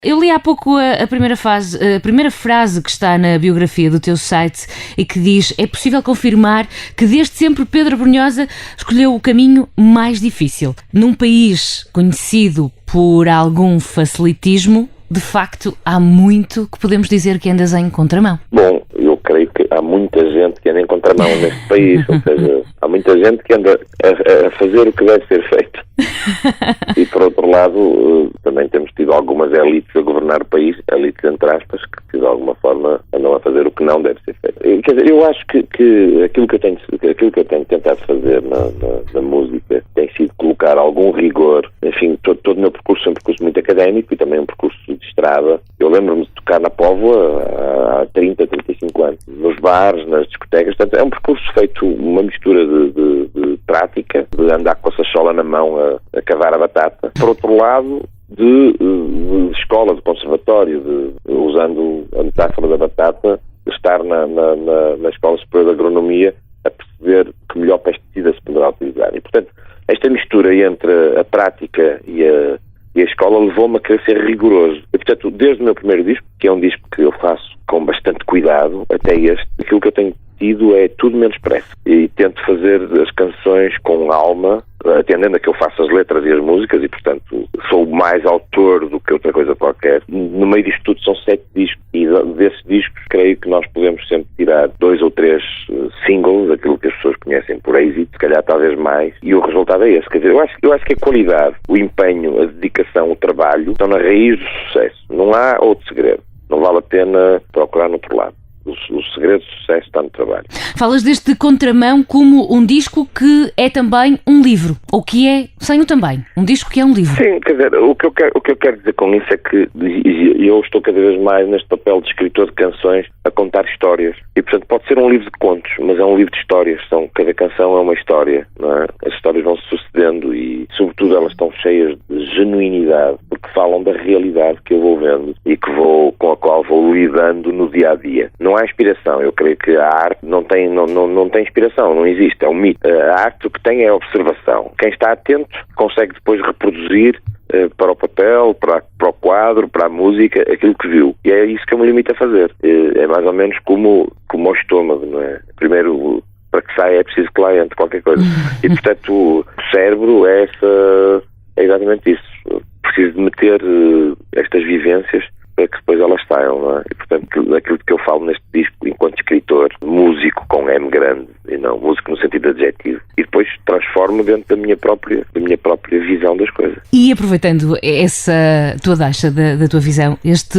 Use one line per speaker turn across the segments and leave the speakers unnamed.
Eu li há pouco a primeira frase que está na biografia do teu site e que diz: é possível confirmar que desde sempre Pedro Brunhosa escolheu o caminho mais difícil. Num país conhecido por algum facilitismo, de facto, há muito que podemos dizer que andas em contramão.
Bom, eu creio que há muita gente que anda em contramão neste país, ou seja, há muita gente que anda a fazer o que deve ser feito. E por outro lado, também temos tido algumas elites a governar o país, elites entre aspas, que de alguma forma andam a fazer o que não deve ser feito. Quer dizer, eu acho que aquilo que eu tenho tentado fazer na música tem sido colocar algum rigor. Enfim, todo o meu percurso é um percurso muito académico e também um percurso de estrada. Eu lembro-me de tocar na Póvoa há 30, 35 anos, nos bares, nas discotecas. Portanto, é um percurso feito, uma mistura de prática, de andar com a sachola na mão a cavar a batata. Por outro lado, de escola, de conservatório, usando a metáfora da batata, de estar na Escola Superior de Agronomia a perceber que melhor pesticida se poderá utilizar. E, portanto, esta mistura entre a prática e a escola levou-me a querer ser rigoroso. E, portanto, desde o meu primeiro disco, que é um disco que eu faço com bastante cuidado, até este, aquilo que eu tenho tido é tudo menos pressa. E tento fazer as canções com alma, atendendo a que eu faço as letras e as músicas, e, portanto, sou mais autor do que outra coisa qualquer. No meio disto tudo são 7 discos, e desses discos creio que nós podemos sempre tirar 2 ou 3 singles, aquilo que as pessoas conhecem por êxito, se calhar talvez mais, e o resultado é esse. Quer dizer, eu acho que a qualidade, o empenho, a dedicação, o trabalho estão na raiz do sucesso. Não há outro segredo. Não vale a pena procurar no outro lado. O segredo do sucesso está no trabalho.
Falas deste Contramão como um disco que é também um livro, ou que é, sem o também, um disco que é um livro.
Sim, quer dizer, o que eu quero dizer com isso é que eu estou cada vez mais neste papel de escritor de canções a contar histórias. E, portanto, pode ser um livro de contos, mas é um livro de histórias. Cada canção é uma história, não é? As histórias vão se sucedendo e, sobretudo, elas estão cheias de genuinidade, porque falam da realidade que eu vou vendo e com a qual vou lidando no dia-a-dia. Não há inspiração. Eu creio que a arte não tem inspiração, não existe, é um mito. A arte o que tem é a observação. Quem está atento consegue depois reproduzir para o papel, para o quadro, para a música, aquilo que viu. E é isso que eu me limito a fazer. É mais ou menos como o estômago, não é? Primeiro, para que saia é preciso que lá entre qualquer coisa. E, portanto, o cérebro é exatamente isso. Preciso de meter estas vivências para que depois elas saiam, não é? E, portanto, aquilo que eu falo neste disco, enquanto escritor, músico com M grande, e não músico no sentido adjetivo, e depois transformo dentro da minha própria visão das coisas.
E aproveitando essa tua deixa da tua visão, este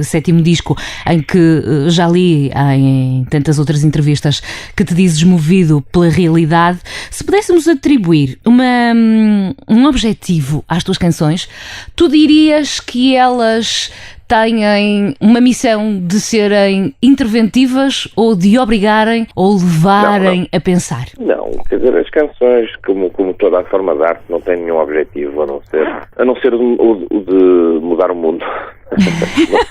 7º disco, em que já li em tantas outras entrevistas que te dizes movido pela realidade, se pudéssemos atribuir um objetivo às tuas canções, tu dirias que elas têm uma missão de serem interventivas ou de obrigarem ou levarem a pensar? Não,
quer dizer, as canções, como toda a forma de arte, não têm nenhum objetivo a não ser o de mudar o mundo.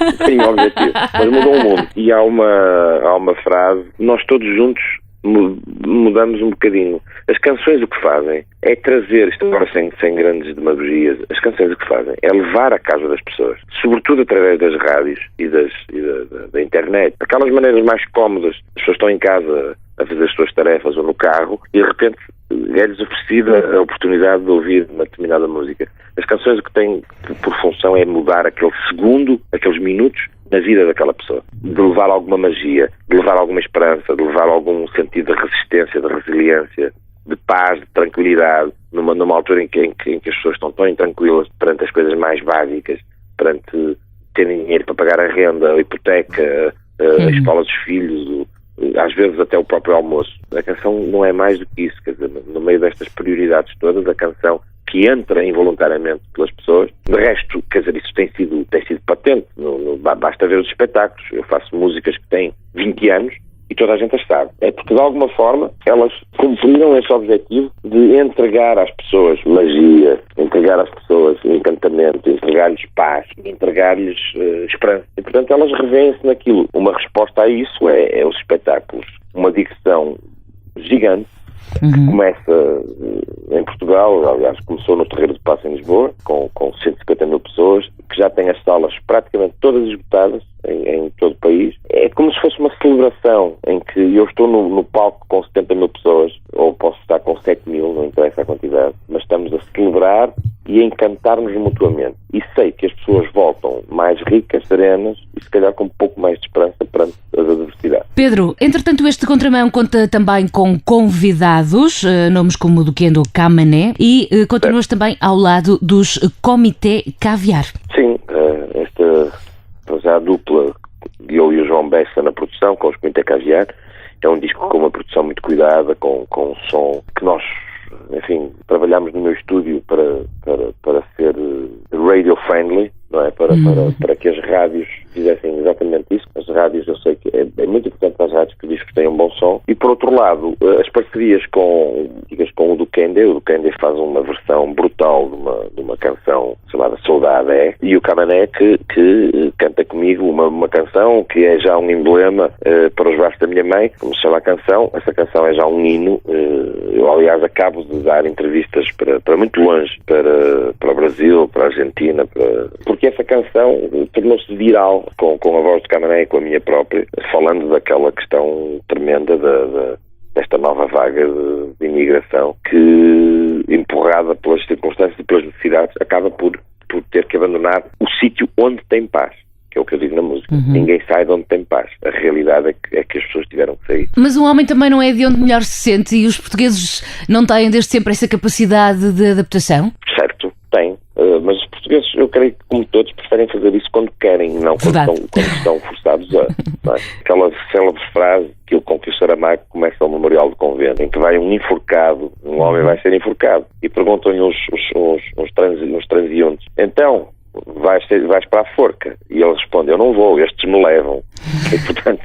Não tem nenhum objetivo, mas mudam o mundo. E há uma frase, nós todos juntos mudamos um bocadinho. As canções o que fazem é trazer, isto agora sem grandes demagogias, as canções o que fazem é levar à casa das pessoas, sobretudo através das rádios e da internet, aquelas maneiras mais cómodas. As pessoas estão em casa a fazer as suas tarefas ou no carro e de repente é-lhes oferecida a oportunidade de ouvir uma determinada música. As canções o que têm por função é mudar aquele segundo, aqueles minutos na vida daquela pessoa, de levar alguma magia, de levar alguma esperança, de levar algum sentido de resistência, de resiliência, de paz, de tranquilidade, numa altura em que as pessoas estão tão intranquilas perante as coisas mais básicas, perante terem dinheiro para pagar a renda, a hipoteca, a escola dos filhos, às vezes até o próprio almoço. A canção não é mais do que isso, quer dizer, no meio destas prioridades todas, a canção que entra involuntariamente pelas pessoas. De resto, quer dizer, isso tem sido patente. Basta ver os espetáculos. Eu faço músicas que têm 20 anos e toda a gente as sabe. É porque, de alguma forma, elas cumpriram esse objetivo de entregar às pessoas magia, entregar às pessoas encantamento, entregar-lhes paz, entregar-lhes esperança. E, portanto, elas revêem-se naquilo. Uma resposta a isso é os espetáculos. Uma dicção gigante, que começa em Portugal, aliás, começou no Terreiro do Paço em Lisboa, com 150 mil pessoas, que já tem as salas praticamente todas esgotadas em todo o país. É como se fosse uma celebração em que eu estou no palco com 70 mil pessoas, ou posso estar com 7 mil, não interessa a quantidade, mas estamos a celebrar e a encantar-nos mutuamente. E sei que as pessoas voltam mais ricas, serenas e se calhar com um pouco mais de esperança perante as adversidades.
Pedro, entretanto este Contramão conta também com convidados, nomes como o Duquendo Camané, e continuas também ao lado dos Comité Caviar.
Sim, a dupla, eu e o João Bessa na produção, com os Comité Caviar, é um disco com uma produção muito cuidada, com um som que nós, enfim, trabalhamos no meu estúdio para ser radio-friendly, não é? Para que as rádios fizessem exatamente isso. As rádios, eu sei que é muito importante para as rádios que os discos tenham um bom som. E, por outro lado, as parcerias com o Duquende. O Duquende faz uma versão brutal de uma canção chamada Saudade É, e o Camané que canta comigo uma canção que é já um emblema para os braços da minha mãe, como se chama a canção. Essa canção é já um hino. Eu, aliás, acabo de dar entrevistas para muito longe, para o Brasil, para a Argentina, porque essa canção tornou-se viral com a voz de Camané e com a minha própria, falando daquela questão tremenda desta nova vaga de imigração que, empurrada pelas circunstâncias e pelas necessidades, acaba por ter que abandonar o sítio onde tem paz. Que é o que eu digo na música. Ninguém sai de onde tem paz. A realidade é que as pessoas tiveram que sair.
Mas um homem também não é de onde melhor se sente, e os portugueses não têm desde sempre essa capacidade de adaptação?
Certo, têm. Mas os portugueses, eu creio que, como todos, preferem fazer isso quando querem, não quando estão forçados a. Não é? Aquela célebre frase com que o Saramago começa o Memorial do Convento, em que vai um enforcado, um homem vai ser enforcado, e perguntam-lhe uns transeuntes: então, vais para a forca? E ele responde: eu não vou, estes me levam. E, portanto,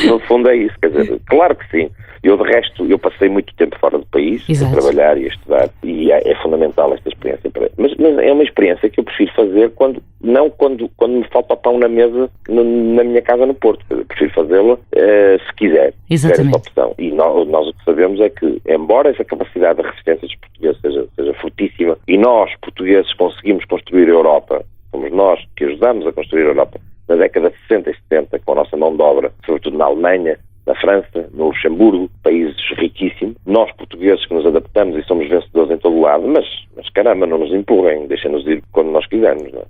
no fundo é isso. Quer dizer, claro que sim. Eu, de resto, passei muito tempo fora do país, a trabalhar e a estudar, e é fundamental esta experiência. Mas é uma experiência que eu prefiro fazer quando me falta pão na mesa na minha casa no Porto. Eu prefiro fazê-la se quiser essa opção. E nós o que sabemos é que, embora essa capacidade de resistência dos portugueses seja fortíssima, e nós, portugueses, conseguimos construir a Europa, somos nós que ajudamos a construir a Europa na década de 60 e 70, com a nossa mão de obra, sobretudo na Alemanha, na França, no Luxemburgo, países riquíssimos. Nós, portugueses, que nos adaptamos e somos vencedores em todo o lado, mas caramba, não nos empurrem, deixem-nos ir quando nós quisermos. Não é?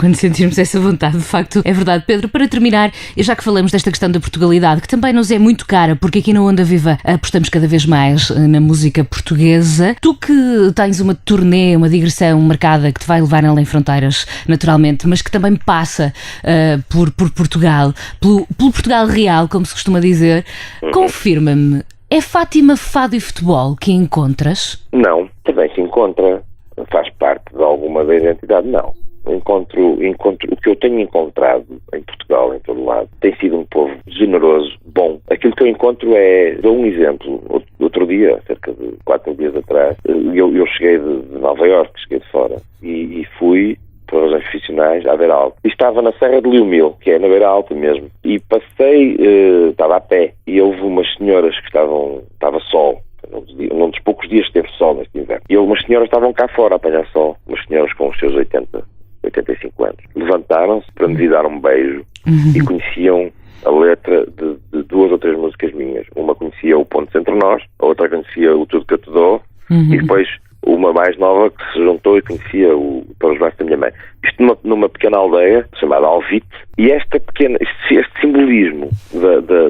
Quando sentirmos essa vontade, de facto, é verdade. Pedro, para terminar, e já que falamos desta questão da Portugalidade, que também nos é muito cara, porque aqui na Onda Viva apostamos cada vez mais na música portuguesa, tu que tens uma turnê, uma digressão marcada que te vai levar além fronteiras, naturalmente, mas que também passa por Portugal, pelo Portugal real, como se costuma dizer, confirma-me, é Fátima, fado e futebol que encontras?
Não, também se encontra, faz parte de alguma da identidade, não. Encontro o que eu tenho encontrado em Portugal, em todo lado, tem sido um povo generoso, bom. Aquilo que eu encontro dou um exemplo. Outro dia, cerca de 4 dias atrás, eu cheguei de Nova Iorque, cheguei de fora, e fui, por razões profissionais, à Beira Alta. Estava na Serra de Liumil, que é na Beira Alta mesmo, e passei, estava a pé, e houve umas senhoras que estava sol, num dos poucos dias que teve sol neste inverno, e umas senhoras estavam cá fora a apanhar sol, umas senhoras com os seus 85 anos. Levantaram-se para me dar um beijo e conheciam a letra de 2 ou 3 músicas minhas. Uma conhecia o Pontos Entre Nós, a outra conhecia o Tudo Que Eu Te Dou, e depois uma mais nova que se juntou e conhecia o Para os Braços da Minha Mãe. Isto numa pequena aldeia chamada Alvite, e este simbolismo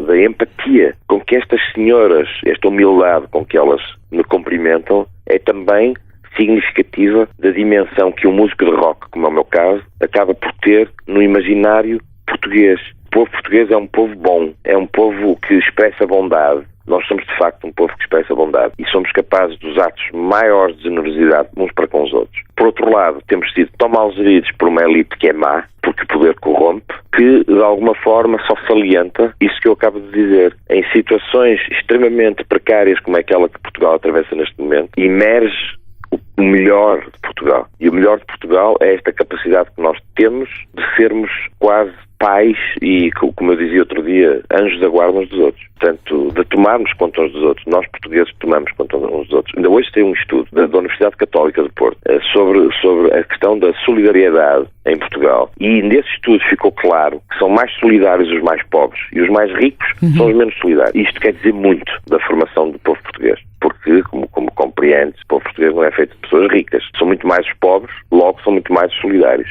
da empatia com que estas senhoras, esta humildade com que elas me cumprimentam, é também significativa da dimensão que um músico de rock, como é o meu caso, acaba por ter no imaginário português. O povo português é um povo bom, é um povo que expressa bondade. Nós somos, de facto, um povo que expressa bondade e somos capazes dos atos maiores de generosidade uns para com os outros. Por outro lado, temos sido tão mal geridos por uma elite que é má, porque o poder corrompe, que, de alguma forma, só salienta isso que eu acabo de dizer. Em situações extremamente precárias como aquela que Portugal atravessa neste momento, emerge o melhor de Portugal. E o melhor de Portugal é esta capacidade que nós temos de sermos quase pais e, como eu dizia outro dia, anjos da guarda uns dos outros. Portanto, de tomarmos conta uns dos outros. Nós, portugueses, tomamos conta uns dos outros. Ainda hoje tem um estudo da Universidade Católica de Porto sobre a questão da solidariedade em Portugal. E nesse estudo ficou claro que são mais solidários os mais pobres e os mais ricos são os menos solidários. Isto quer dizer muito da formação do povo português. Porque, como compreendes, o povo português não é feito de pessoas ricas. São muito mais os pobres, logo são muito mais os solidários.